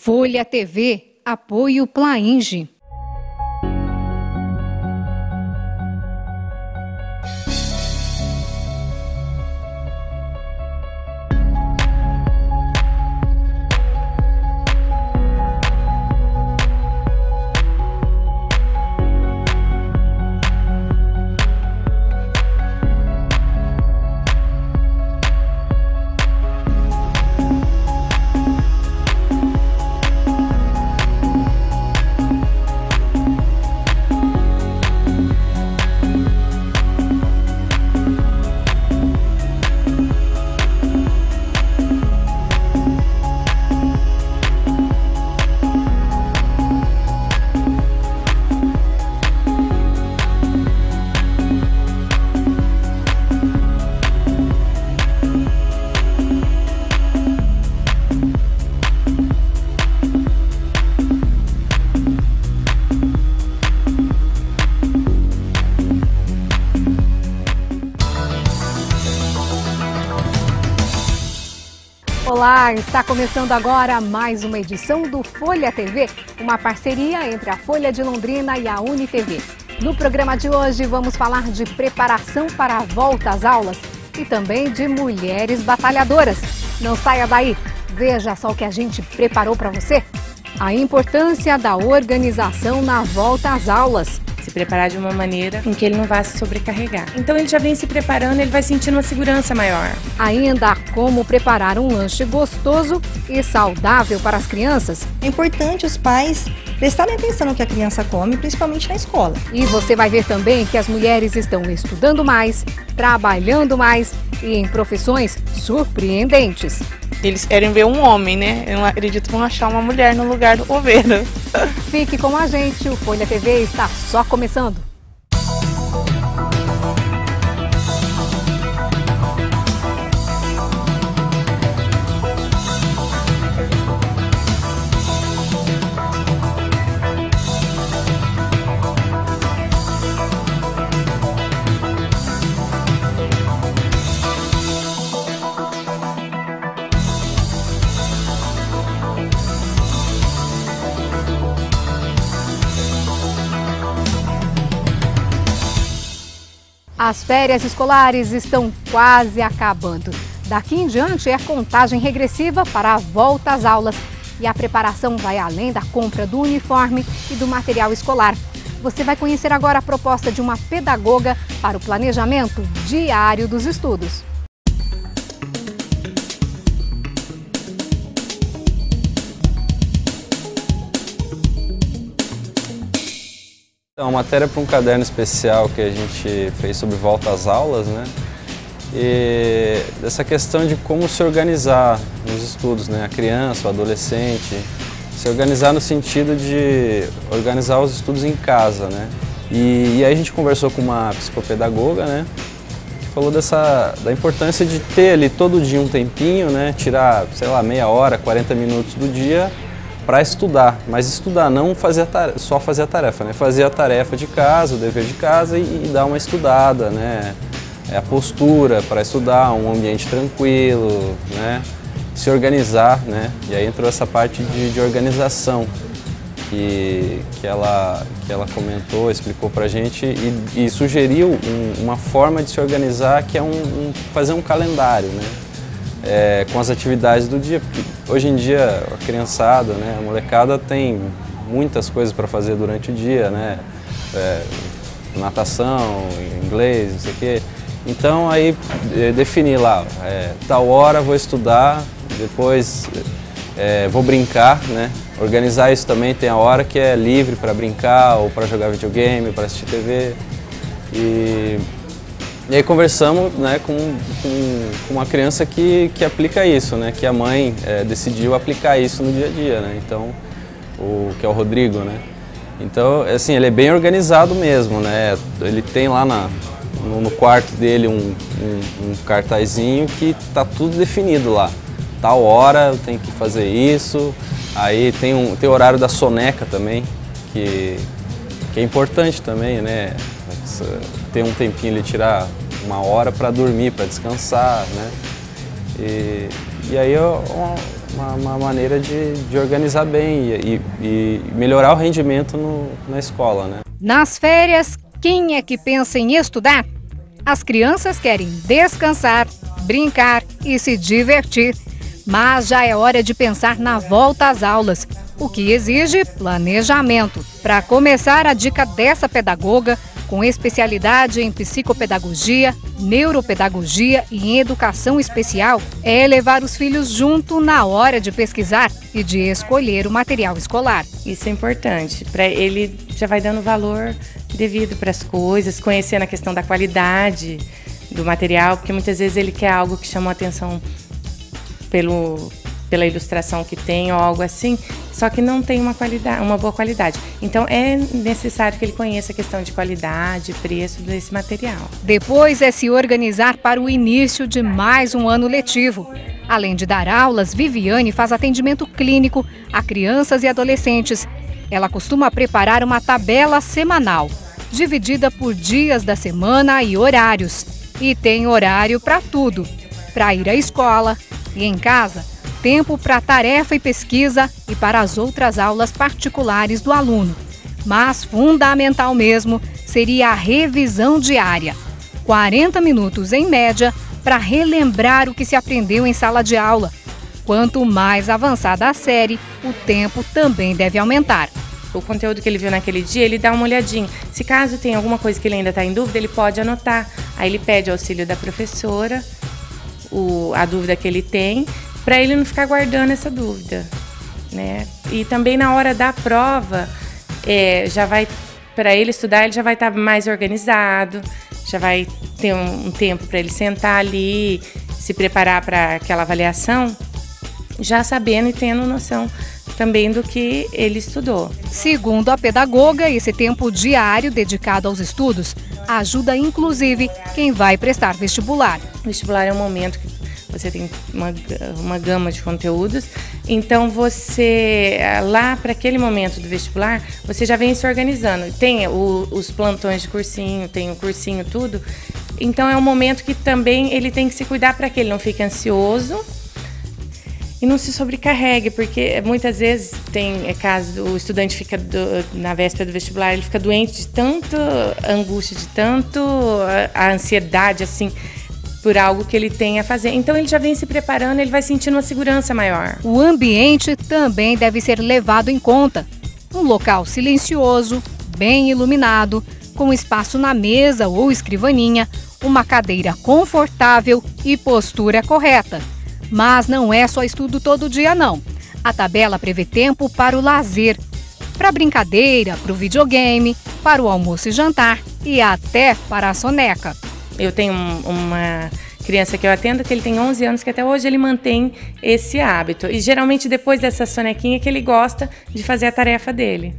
Folha TV, apoio Plainge. Olá, está começando agora mais uma edição do Folha TV, uma parceria entre a Folha de Londrina e a UniTV. No programa de hoje vamos falar de preparação para a volta às aulas e também de mulheres batalhadoras. Não saia daí, veja só o que a gente preparou para você. A importância da organização na volta às aulas. Se preparar de uma maneira em que ele não vá se sobrecarregar. Então ele já vem se preparando, ele vai sentindo uma segurança maior. Ainda como preparar um lanche gostoso e saudável para as crianças. É importante os pais prestarem atenção no que a criança come, principalmente na escola. E você vai ver também que as mulheres estão estudando mais, trabalhando mais e em profissões surpreendentes. Eles querem ver um homem, né? Eu não acredito que vão achar uma mulher no lugar do coveiro. Fique com a gente, o Folha TV está só começando. As férias escolares estão quase acabando. Daqui em diante é contagem regressiva para a volta às aulas. E a preparação vai além da compra do uniforme e do material escolar. Você vai conhecer agora a proposta de uma pedagoga para o planejamento diário dos estudos. É uma matéria para um caderno especial que a gente fez sobre volta às aulas, né? E dessa questão de como se organizar nos estudos, né? A criança, o adolescente, se organizar no sentido de organizar os estudos em casa, né? E aí a gente conversou com uma psicopedagoga, né? Que falou da importância de ter ali todo dia um tempinho, né? Tirar, sei lá, meia hora, 40 minutos do dia para estudar, mas estudar, não fazer só fazer a tarefa, né? Fazer a tarefa de casa, o dever de casa e dar uma estudada, né? A postura para estudar, um ambiente tranquilo, né? Se organizar, né? E aí entrou essa parte de organização que ela comentou, explicou pra gente e sugeriu uma forma de se organizar que é fazer um calendário, né? Com as atividades do dia, porque hoje em dia a criançada, né, a molecada tem muitas coisas para fazer durante o dia, né, natação, inglês, não sei o quê. Então aí definir lá, tal hora vou estudar, depois vou brincar, né, organizar isso também, tem a hora que é livre para brincar ou para jogar videogame, para assistir TV. E aí conversamos, né, com uma criança que aplica isso, né, que a mãe decidiu aplicar isso no dia a dia, né, então, que é o Rodrigo, né. Então, assim, ele é bem organizado mesmo, né, ele tem lá no quarto dele um cartazinho que tá tudo definido lá. Tal hora tem que fazer isso, aí tem o horário da soneca também, que é importante também, né, ter um tempinho ele tirar uma hora para dormir, para descansar, né? E aí é uma maneira de organizar bem e melhorar o rendimento na escola, né? Nas férias, quem é que pensa em estudar? As crianças querem descansar, brincar e se divertir. Mas já é hora de pensar na volta às aulas, o que exige planejamento. Para começar, a dica dessa pedagoga, com especialidade em psicopedagogia, neuropedagogia e em educação especial, é levar os filhos junto na hora de pesquisar e de escolher o material escolar. Isso é importante, para ele já vai dando valor devido para as coisas, conhecendo a questão da qualidade do material, porque muitas vezes ele quer algo que chamou a atenção pela ilustração que tem ou algo assim, só que não tem uma boa qualidade. Então é necessário que ele conheça a questão de qualidade, preço desse material. Depois é se organizar para o início de mais um ano letivo. Além de dar aulas, Viviane faz atendimento clínico a crianças e adolescentes. Ela costuma preparar uma tabela semanal, dividida por dias da semana e horários. E tem horário para tudo, para ir à escola e em casa, tempo para tarefa e pesquisa e para as outras aulas particulares do aluno. Mas fundamental mesmo seria a revisão diária. 40 minutos em média para relembrar o que se aprendeu em sala de aula. Quanto mais avançada a série, o tempo também deve aumentar. O conteúdo que ele viu naquele dia, ele dá uma olhadinha. Se caso tem alguma coisa que ele ainda está em dúvida, ele pode anotar. Aí ele pede auxílio da professora, a dúvida que ele tem, para ele não ficar guardando essa dúvida, né? E também na hora da prova, já vai, para ele estudar, ele já vai estar mais organizado, já vai ter um tempo para ele sentar ali, se preparar para aquela avaliação, já sabendo e tendo noção também do que ele estudou. Segundo a pedagoga, esse tempo diário dedicado aos estudos ajuda inclusive quem vai prestar vestibular. O vestibular é um momento que você tem uma gama de conteúdos, então você, lá para aquele momento do vestibular, você já vem se organizando. Tem os plantões de cursinho, tem o cursinho, tudo. Então é um momento que também ele tem que se cuidar para que ele não fique ansioso e não se sobrecarregue, porque muitas vezes tem caso, o estudante fica na véspera do vestibular, ele fica doente de tanto angústia, de tanto a ansiedade, assim, por algo que ele tem a fazer. Então ele já vem se preparando, ele vai sentindo uma segurança maior. O ambiente também deve ser levado em conta. Um local silencioso, bem iluminado, com espaço na mesa ou escrivaninha, uma cadeira confortável e postura correta. Mas não é só estudo todo dia, não. A tabela prevê tempo para o lazer, para brincadeira, para o videogame, para o almoço e jantar e até para a soneca. Eu tenho uma criança que eu atendo que ele tem 11 anos, que até hoje ele mantém esse hábito. E geralmente depois dessa sonequinha que ele gosta de fazer a tarefa dele.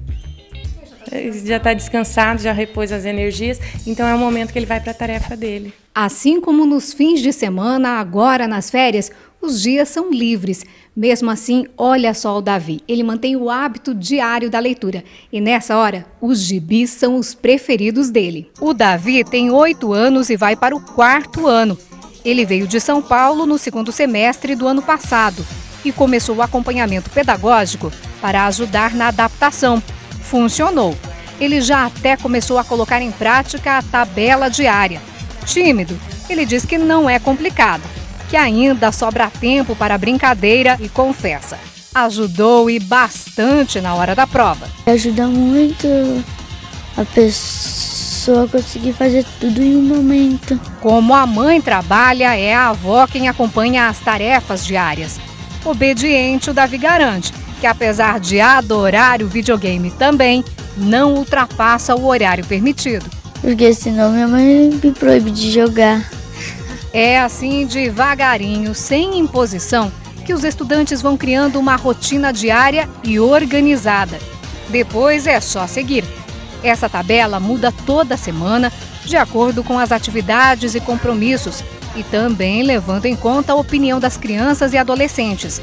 Ele já está descansado, já repôs as energias, então é o momento que ele vai para a tarefa dele. Assim como nos fins de semana, agora nas férias, os dias são livres. Mesmo assim, olha só o Davi, ele mantém o hábito diário da leitura. E nessa hora, os gibis são os preferidos dele. O Davi tem 8 anos e vai para o 4º ano. Ele veio de São Paulo no 2º semestre do ano passado e começou o acompanhamento pedagógico para ajudar na adaptação. Funcionou. Ele já até começou a colocar em prática a tabela diária. Tímido, ele diz que não é complicado, que ainda sobra tempo para a brincadeira e confessa. Ajudou e bastante na hora da prova. Ajuda muito a pessoa a conseguir fazer tudo em um momento. Como a mãe trabalha, é a avó quem acompanha as tarefas diárias. Obediente, o Davi garante que, apesar de adorar o videogame também, não ultrapassa o horário permitido. Porque senão minha mãe me proíbe de jogar. É assim, devagarinho, sem imposição, que os estudantes vão criando uma rotina diária e organizada. Depois é só seguir. Essa tabela muda toda semana, de acordo com as atividades e compromissos, e também levando em conta a opinião das crianças e adolescentes.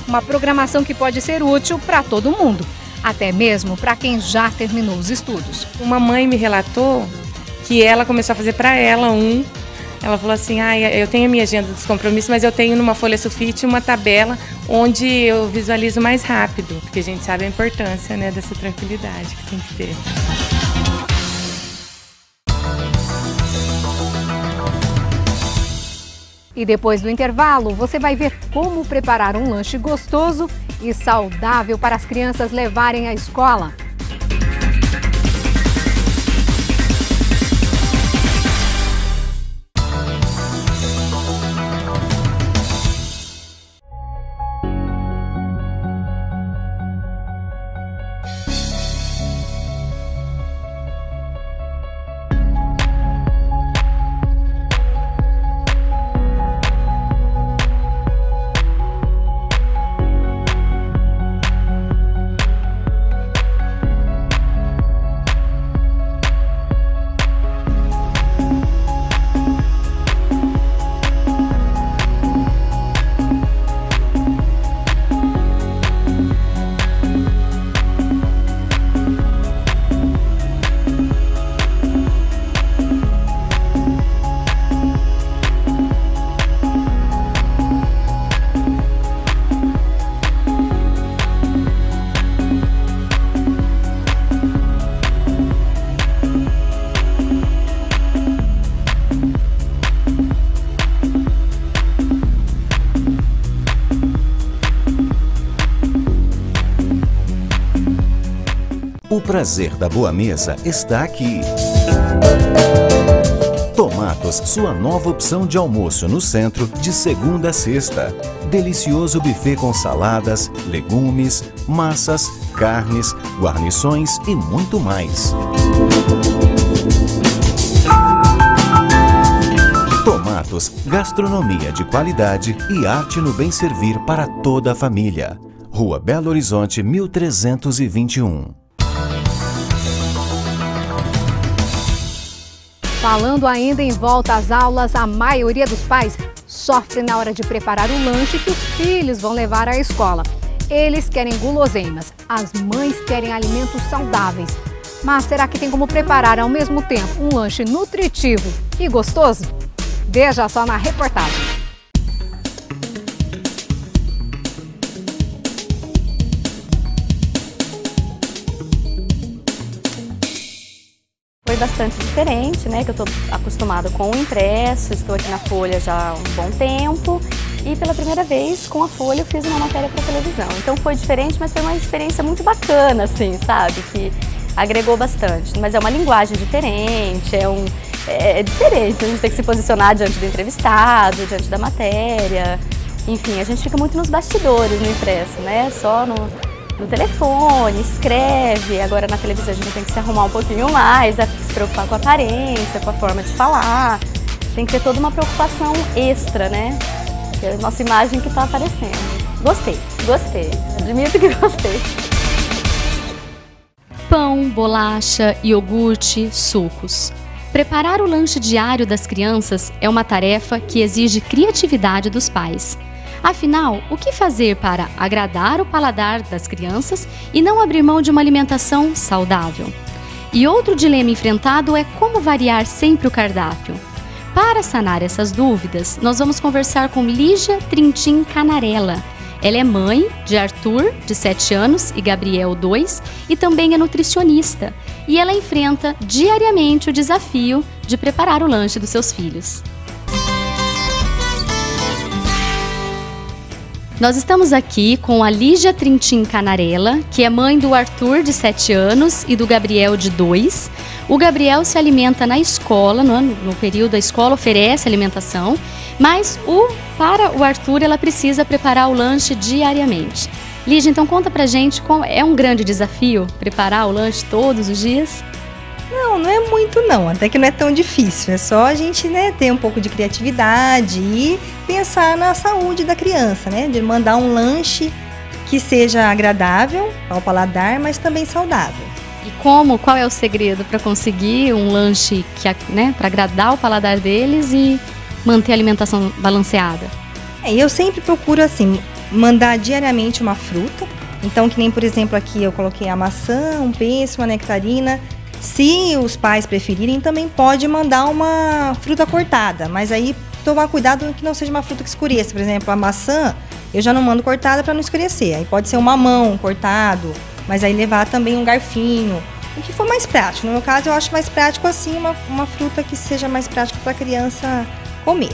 Uma programação que pode ser útil para todo mundo, até mesmo para quem já terminou os estudos. Uma mãe me relatou que ela começou a fazer para ela Ela falou assim, eu tenho a minha agenda dos compromissos, mas eu tenho numa folha sulfite uma tabela onde eu visualizo mais rápido, porque a gente sabe a importância, né, dessa tranquilidade que tem que ter. E depois do intervalo, você vai ver como preparar um lanche gostoso e saudável para as crianças levarem à escola. O prazer da boa mesa está aqui. Tomatos, sua nova opção de almoço no centro de segunda a sexta. Delicioso buffet com saladas, legumes, massas, carnes, guarnições e muito mais. Tomatos, gastronomia de qualidade e arte no bem servir para toda a família. Rua Belo Horizonte, 1321. Falando ainda em volta às aulas, a maioria dos pais sofre na hora de preparar o lanche que os filhos vão levar à escola. Eles querem guloseimas, as mães querem alimentos saudáveis. Mas será que tem como preparar ao mesmo tempo um lanche nutritivo e gostoso? Veja só na reportagem. Foi bastante diferente, né? Que eu estou acostumada com o impresso, estou aqui na Folha já há um bom tempo e pela primeira vez com a Folha eu fiz uma matéria para televisão. Então foi diferente, mas foi uma experiência muito bacana, assim, sabe? Que agregou bastante. Mas é uma linguagem diferente, é diferente. A gente tem que se posicionar diante do entrevistado, diante da matéria. Enfim, a gente fica muito nos bastidores no impresso, né? Só no telefone, escreve. Agora na televisão a gente tem que se arrumar um pouquinho mais, se preocupar com a aparência, com a forma de falar. Tem que ter toda uma preocupação extra, né? Que é a nossa imagem que está aparecendo. Gostei. Admito que gostei. Pão, bolacha, iogurte, sucos. Preparar o lanche diário das crianças é uma tarefa que exige criatividade dos pais. Afinal, o que fazer para agradar o paladar das crianças e não abrir mão de uma alimentação saudável? E outro dilema enfrentado é como variar sempre o cardápio. Para sanar essas dúvidas, nós vamos conversar com Lígia Trintim Canarella. Ela é mãe de Arthur, de 7 anos, e Gabriel, 2, e também é nutricionista. E ela enfrenta diariamente o desafio de preparar o lanche dos seus filhos. Nós estamos aqui com a Lígia Trintim Canarella, que é mãe do Arthur, de 7 anos, e do Gabriel, de 2. O Gabriel se alimenta na escola, no período da escola oferece alimentação, mas para o Arthur ela precisa preparar o lanche diariamente. Lígia, então conta pra gente, é um grande desafio preparar o lanche todos os dias? Não é muito não, até que não é tão difícil, é só a gente, né, ter um pouco de criatividade e pensar na saúde da criança, né, de mandar um lanche que seja agradável ao paladar, mas também saudável. E qual é o segredo para conseguir um lanche para agradar o paladar deles e manter a alimentação balanceada? Eu sempre procuro assim, mandar diariamente uma fruta, então que nem por exemplo aqui eu coloquei a maçã, um pêssego, uma nectarina. Se os pais preferirem, também pode mandar uma fruta cortada, mas aí tomar cuidado que não seja uma fruta que escureça. Por exemplo, a maçã, eu já não mando cortada para não escurecer. Aí pode ser um mamão cortado, mas aí levar também um garfinho, o que for mais prático. No meu caso, eu acho mais prático assim, uma fruta que seja mais prática para a criança comer.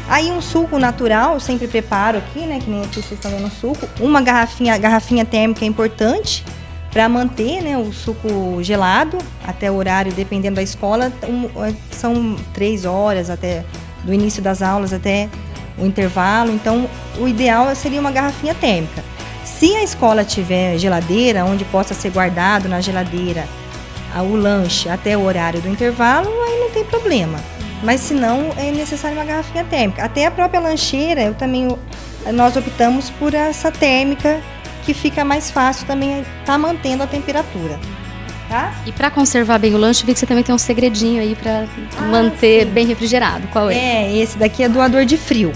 Aí um suco natural, eu sempre preparo aqui, né, que nem aqui vocês estão vendo o suco. Uma garrafinha térmica é importante para manter, né, o suco gelado até o horário, dependendo da escola, são 3 horas até do início das aulas até o intervalo. Então, o ideal seria uma garrafinha térmica. Se a escola tiver geladeira, onde possa ser guardado na geladeira o lanche até o horário do intervalo, aí não tem problema. Mas se não, é necessário uma garrafinha térmica. Até a própria lancheira, nós optamos por essa térmica, que fica mais fácil também tá mantendo a temperatura. Tá? E para conservar bem o lanche, vi que você também tem um segredinho aí para manter bem refrigerado. Qual é? Esse daqui é doador de frio.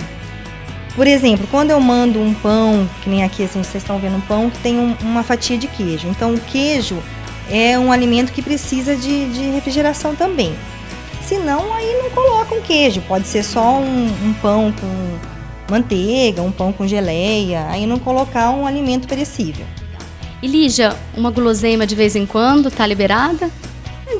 Por exemplo, quando eu mando um pão, que nem aqui assim, vocês estão vendo um pão que tem uma fatia de queijo. Então o queijo é um alimento que precisa de refrigeração também. Se não, aí não coloca um queijo. Pode ser só um pão com manteiga, um pão com geleia. Aí não colocar um alimento perecível. E Lígia, uma guloseima de vez em quando tá liberada?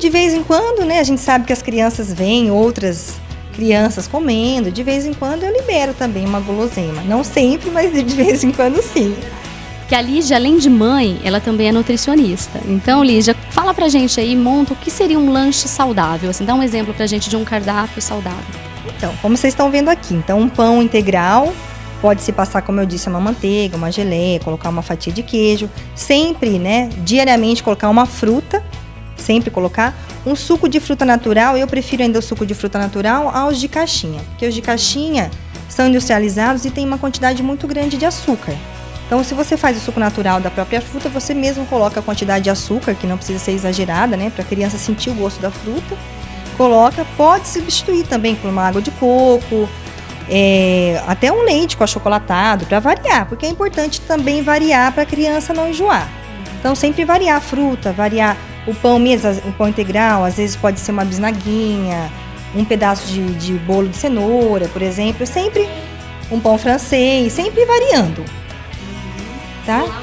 De vez em quando, né? A gente sabe que as crianças veem outras crianças comendo. De vez em quando eu libero também uma guloseima. Não sempre, mas de vez em quando sim. Que a Lígia, além de mãe, ela também é nutricionista. Então, Lígia, fala pra gente aí, monta o que seria um lanche saudável. Assim, dá um exemplo pra gente de um cardápio saudável. Então, como vocês estão vendo aqui, então um pão integral, pode-se passar, como eu disse, uma manteiga, uma geleia, colocar uma fatia de queijo. Sempre, né, diariamente colocar uma fruta, sempre colocar. Um suco de fruta natural, eu prefiro ainda o suco de fruta natural aos de caixinha. Porque os de caixinha são industrializados e tem uma quantidade muito grande de açúcar. Então, se você faz o suco natural da própria fruta, você mesmo coloca a quantidade de açúcar, que não precisa ser exagerada, né? Para a criança sentir o gosto da fruta. Coloca, pode substituir também por uma água de coco, até um leite com achocolatado, para variar. Porque é importante também variar para a criança não enjoar. Então, sempre variar a fruta, variar o pão mesmo, o pão integral. Às vezes pode ser uma bisnaguinha, um pedaço de bolo de cenoura, por exemplo. Sempre um pão francês, sempre variando. Tá? Bolacha.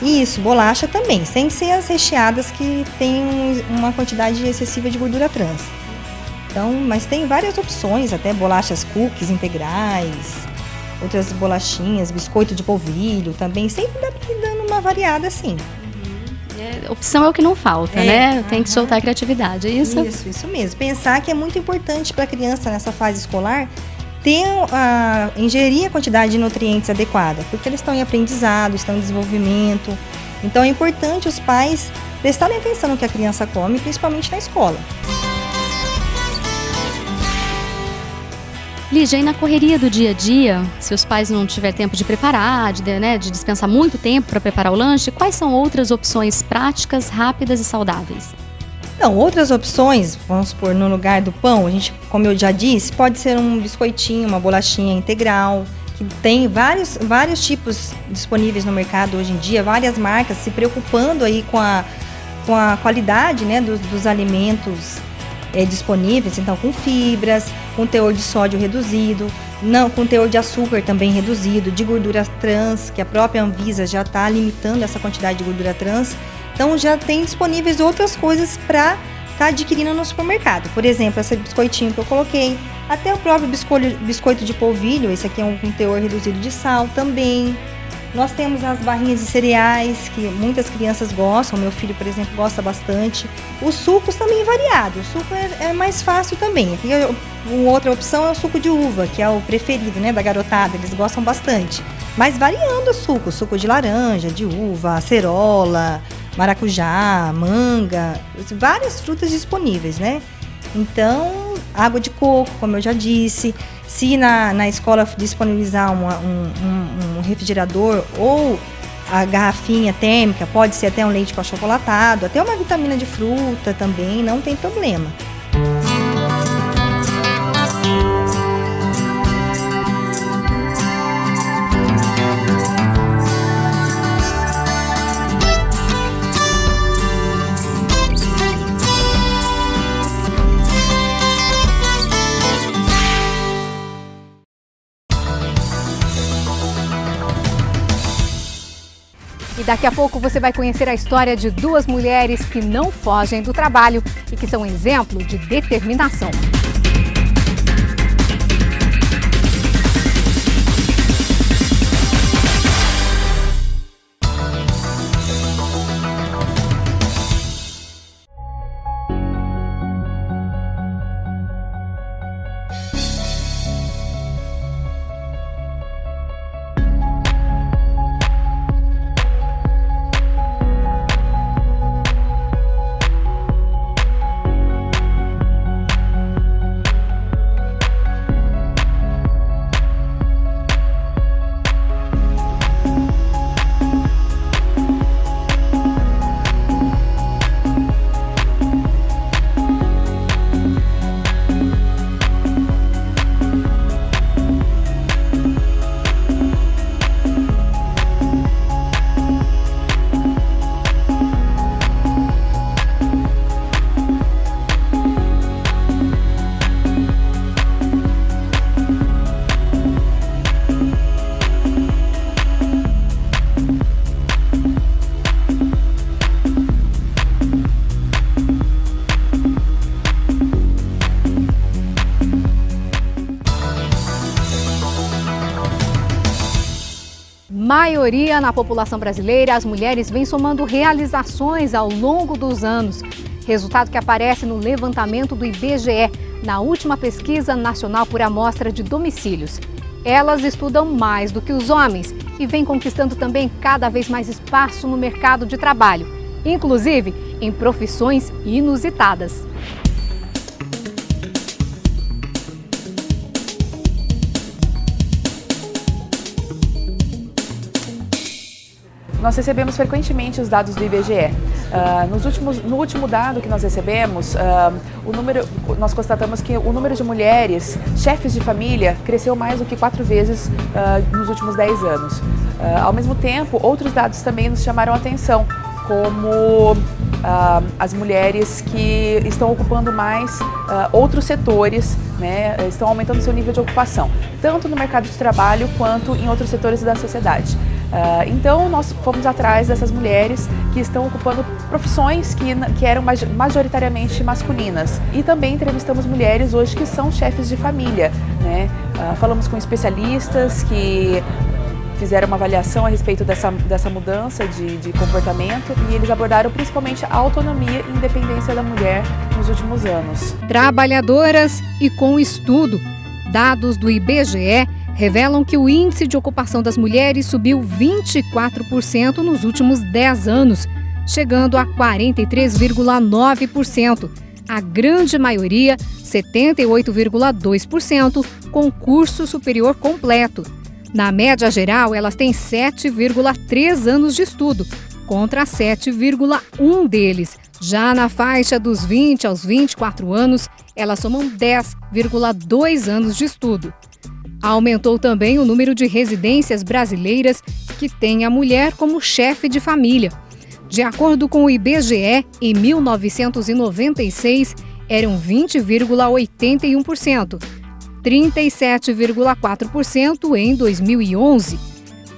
Isso, bolacha também, sem ser as recheadas que tem uma quantidade excessiva de gordura trans. Então, mas tem várias opções, até bolachas cookies integrais, outras bolachinhas, biscoito de polvilho também, sempre dá pra ir dando uma variada assim. Opção é o que não falta, né? Tem que soltar a criatividade, é isso? Isso mesmo. Pensar que é muito importante para a criança nessa fase escolar ingerir a quantidade de nutrientes adequada, porque eles estão em aprendizado, estão em desenvolvimento. Então é importante os pais prestarem atenção no que a criança come, principalmente na escola. Lígia, e na correria do dia a dia, se os pais não tiverem tempo de preparar, de dispensar muito tempo para preparar o lanche, quais são outras opções práticas, rápidas e saudáveis? Então, outras opções, vamos supor, no lugar do pão, a gente, como eu já disse, pode ser um biscoitinho, uma bolachinha integral, que tem vários tipos disponíveis no mercado hoje em dia, várias marcas se preocupando aí com a qualidade, né, dos alimentos disponíveis, então com fibras, com teor de sódio reduzido, com teor de açúcar também reduzido, de gordura trans, que a própria Anvisa já está limitando essa quantidade de gordura trans. Então já tem disponíveis outras coisas para estar adquirindo no supermercado. Por exemplo, esse biscoitinho que eu coloquei, até o próprio biscoito de polvilho, esse aqui é um teor reduzido de sal também. Nós temos as barrinhas de cereais, que muitas crianças gostam, meu filho, por exemplo, gosta bastante. Os sucos também variados, o suco é mais fácil também. Aqui, outra opção é o suco de uva, que é o preferido, né, da garotada, eles gostam bastante. Mas variando o suco de laranja, de uva, acerola, maracujá, manga, várias frutas disponíveis, né? Então, água de coco, como eu já disse. Se na escola disponibilizar um refrigerador ou a garrafinha térmica, pode ser até um leite com achocolatado, até uma vitamina de fruta também, não tem problema. E daqui a pouco você vai conhecer a história de duas mulheres que não fogem do trabalho e que são um exemplo de determinação. Maioria na população brasileira, as mulheres vêm somando realizações ao longo dos anos. Resultado que aparece no levantamento do IBGE, na última pesquisa nacional por amostra de domicílios. Elas estudam mais do que os homens e vêm conquistando também cada vez mais espaço no mercado de trabalho, inclusive em profissões inusitadas. Nós recebemos frequentemente os dados do IBGE. No último dado que nós recebemos, nós constatamos que o número de mulheres chefes de família cresceu mais do que 4 vezes nos últimos 10 anos. Ao mesmo tempo, outros dados também nos chamaram a atenção, como as mulheres que estão ocupando mais outros setores, né, estão aumentando seu nível de ocupação, tanto no mercado de trabalho quanto em outros setores da sociedade. Então, nós fomos atrás dessas mulheres que estão ocupando profissões que eram majoritariamente masculinas. E também entrevistamos mulheres hoje que são chefes de família, né? Falamos com especialistas que fizeram uma avaliação a respeito dessa mudança de comportamento e eles abordaram principalmente a autonomia e independência da mulher nos últimos anos. Trabalhadoras e com estudo. Dados do IBGE revelam que o índice de ocupação das mulheres subiu 24% nos últimos 10 anos, chegando a 43,9%. A grande maioria, 78,2%, com curso superior completo. Na média geral, elas têm 7,3 anos de estudo, contra 7,1 deles. Já na faixa dos 20 aos 24 anos, elas somam 10,2 anos de estudo. Aumentou também o número de residências brasileiras que têm a mulher como chefe de família. De acordo com o IBGE, em 1996, eram 20,81%, 37,4% em 2011.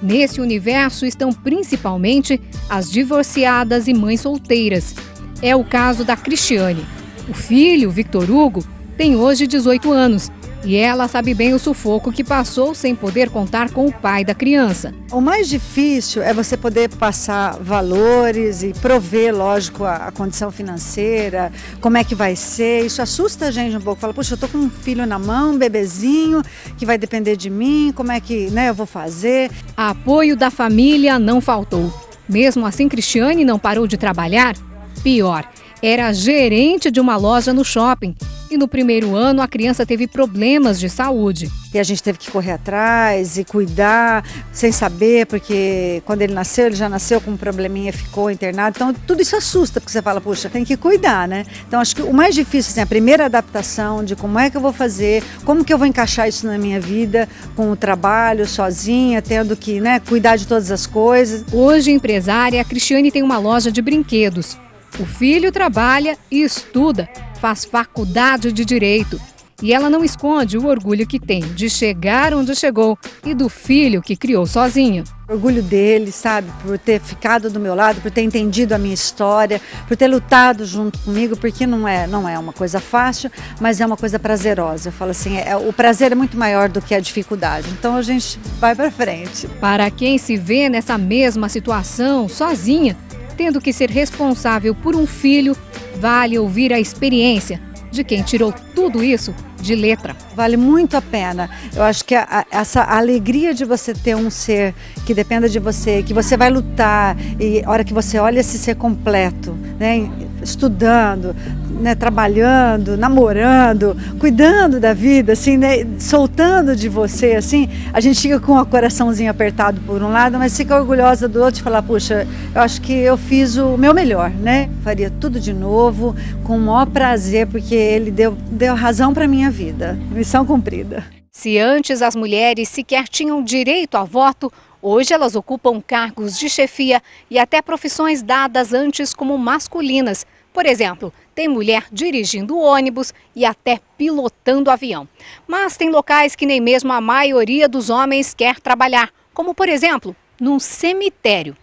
Nesse universo estão principalmente as divorciadas e mães solteiras. É o caso da Cristiane. O filho, Victor Hugo, tem hoje 18 anos. E ela sabe bem o sufoco que passou sem poder contar com o pai da criança. O mais difícil é você poder passar valores e prover, lógico, a condição financeira, como é que vai ser. Isso assusta a gente um pouco. Fala, poxa, eu tô com um filho na mão, um bebezinho, que vai depender de mim, como é que eu vou fazer? Apoio da família não faltou. Mesmo assim, Cristiane não parou de trabalhar? Pior, era gerente de uma loja no shopping. E no primeiro ano, a criança teve problemas de saúde. E a gente teve que correr atrás e cuidar, sem saber, porque quando ele nasceu, ele já nasceu com um probleminha, ficou internado. Então, tudo isso assusta, porque você fala, puxa, tem que cuidar, né? Então, acho que o mais difícil, assim, a primeira adaptação de como é que eu vou fazer, como que eu vou encaixar isso na minha vida, com o trabalho, sozinha, tendo que, cuidar de todas as coisas. Hoje, empresária, a Cristiane tem uma loja de brinquedos. O filho trabalha e estuda, faz faculdade de Direito. E ela não esconde o orgulho que tem de chegar onde chegou e do filho que criou sozinha. Orgulho dele, sabe, por ter ficado do meu lado, por ter entendido a minha história, por ter lutado junto comigo, porque não é uma coisa fácil, mas é uma coisa prazerosa. Eu falo assim, o prazer é muito maior do que a dificuldade. Então a gente vai pra frente. Para quem se vê nessa mesma situação, sozinha, tendo que ser responsável por um filho, vale ouvir a experiência de quem tirou tudo isso de letra. Vale muito a pena. Eu acho que essa alegria de você ter um ser que dependa de você, que você vai lutar, e a hora que você olha esse ser completo, né, estudando, né, trabalhando, namorando, cuidando da vida, assim, né, soltando de você, assim, a gente fica com o coraçãozinho apertado por um lado, mas fica orgulhosa do outro e falar, puxa, eu acho que eu fiz o meu melhor, né? Faria tudo de novo, com o maior prazer, porque ele deu razão para minha vida. Missão cumprida. Se antes as mulheres sequer tinham direito a voto, hoje elas ocupam cargos de chefia e até profissões dadas antes como masculinas. Por exemplo, tem mulher dirigindo ônibus e até pilotando avião. Mas tem locais que nem mesmo a maioria dos homens quer trabalhar, como por exemplo, num cemitério.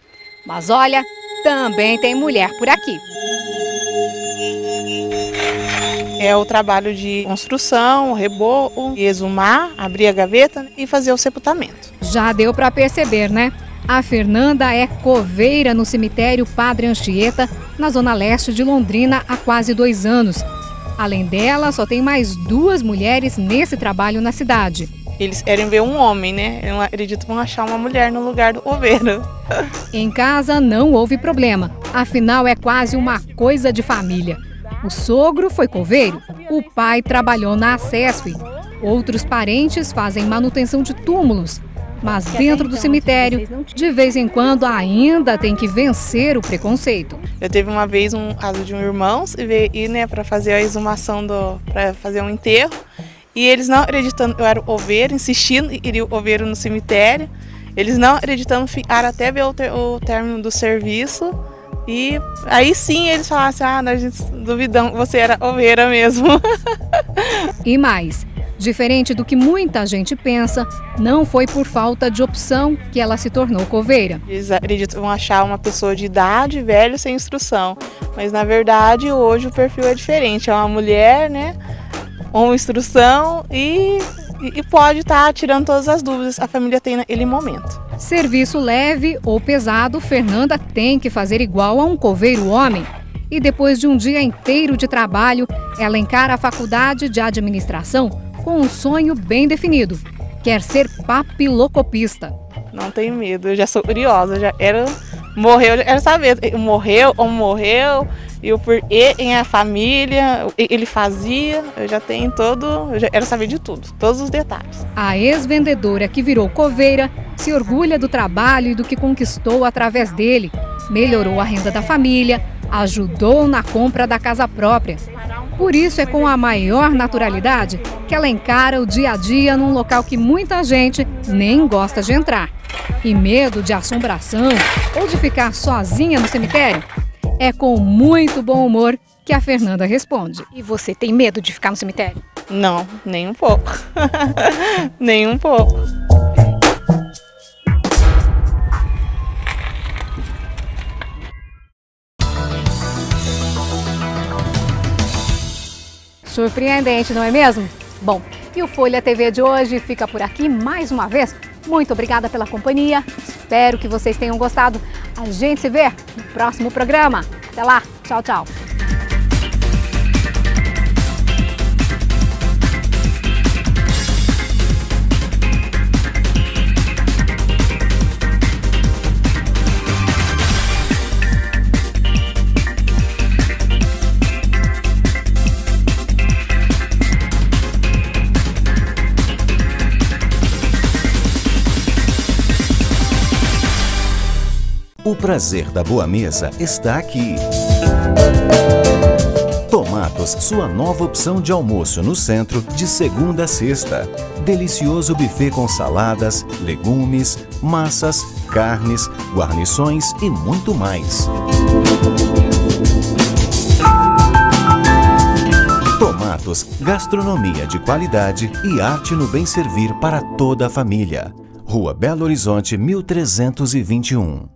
Mas olha, também tem mulher por aqui. É o trabalho de construção, reboco, exumar, abrir a gaveta e fazer o sepultamento. Já deu para perceber, né? A Fernanda é coveira no cemitério Padre Anchieta, na zona leste de Londrina, há quase 2 anos. Além dela, só tem mais 2 mulheres nesse trabalho na cidade. Eles querem ver um homem, né? Eu acredito que vão achar uma mulher no lugar do coveiro. Em casa não houve problema, afinal é quase uma coisa de família. O sogro foi coveiro, o pai trabalhou na ACESP, outros parentes fazem manutenção de túmulos. Mas dentro do cemitério, de vez em quando ainda tem que vencer o preconceito. Eu teve uma vez um caso de um irmão e veio, né, para fazer a exumação, para fazer um enterro. E eles não acreditando que eu era o coveiro, insistindo que iria o coveiro no cemitério. Eles não acreditando, ficaram até ver o término do serviço. E aí sim eles falaram assim, nós duvidamos que você era coveira mesmo. E mais, diferente do que muita gente pensa, não foi por falta de opção que ela se tornou coveira. Eles acreditam que vão achar uma pessoa de idade, velho, sem instrução. Mas na verdade hoje o perfil é diferente, é uma mulher, né, com instrução e pode estar tirando todas as dúvidas que a família tem naquele momento. Serviço leve ou pesado, Fernanda tem que fazer igual a um coveiro homem. E depois de um dia inteiro de trabalho, ela encara a faculdade de administração com um sonho bem definido. Quer ser papilocopista. Não tenho medo, eu já sou curiosa, já quero morrer, eu já quero saber, morreu ou morreu, e o porquê, em a família, ele fazia, eu já quero saber de tudo, todos os detalhes. A ex-vendedora que virou coveira se orgulha do trabalho e do que conquistou através dele. Melhorou a renda da família, ajudou na compra da casa própria. Por isso é com a maior naturalidade que ela encara o dia a dia num local que muita gente nem gosta de entrar. E medo de assombração ou de ficar sozinha no cemitério? É com muito bom humor que a Fernanda responde. E você tem medo de ficar no cemitério? Não, nem um pouco. Nem um pouco. Surpreendente, não é mesmo? Bom, e o Folha TV de hoje fica por aqui mais uma vez. Muito obrigada pela companhia, espero que vocês tenham gostado. A gente se vê no próximo programa. Até lá, tchau, tchau. O prazer da boa mesa está aqui. Tomatos, sua nova opção de almoço no centro, de segunda a sexta. Delicioso buffet com saladas, legumes, massas, carnes, guarnições e muito mais. Tomatos alimentos, gastronomia de qualidade e arte no bem servir para toda a família. Rua Belo Horizonte, 1321.